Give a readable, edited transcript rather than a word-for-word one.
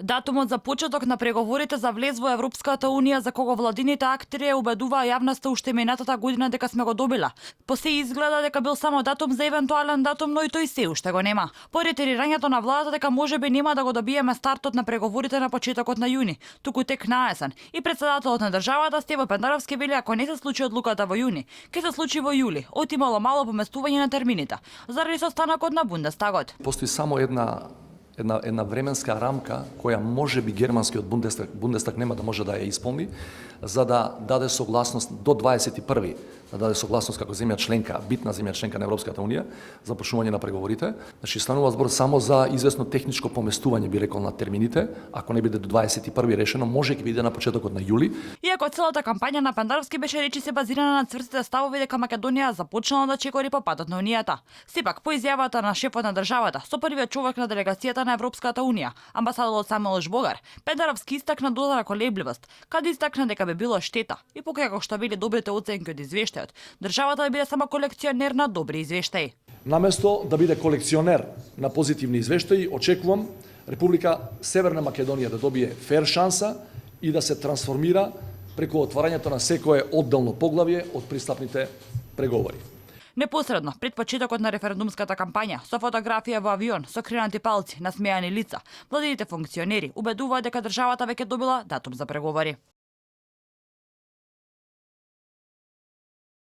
Датумот за почеток на преговорите за влез во Европската унија за кого владините актери убедуваа јавноста уште минатата година дека сме го добила. По се изгледа дека бил само датум за евентуален датум, но и тој се уште го нема. По ретирирањето на владата дека можеби нема да го добиеме стартот на преговорите на почетокот на јуни, туку тек на есен. И претседателот на државата Стево Пендаровски вели ако не се случи одлуката во јуни, ќе се случи во јули. Отимало мало поместување на термините заради состанокот на Бундестагот. Постои само една временска рамка која може би германскиот Бундестаг нема да може да ја исполни, за да даде согласност до 21. да даде согласност како земја членка, битна земја членка на Европската унија за почнување на преговорите. Значи станува збор само за известно техничко поместување, би рекол, на термините. Ако не биде до 21 решено, може ќе биде на почетокот на јули. Иако целата кампања на Пендаровски беше речиси базирана на цврстите ставови дека Македонија започнала да чекори по патот на унијата. Сепак по изјавата на шефот на државата, со првиот човек на делегацијата на Европската унија, амбасадорот Самуел Богар, Пендаровски истакна додана колебливост, каде истакна дека би било штета и покрај како што били добрите оценки од извештајот, државата да биде само колекционер на добри извештаи. Наместо да биде колекционер на позитивни извештаи, очекувам Република Северна Македонија да добие фер шанса и да се трансформира преку отварањето на секое одделно поглавје од пристапните преговори. Непосредно пред почетокот на референдумската кампања, со фотографија во авион, со кренати палци, насмејани лица, владините функционери убедуваат дека државата веќе добила датум за преговори.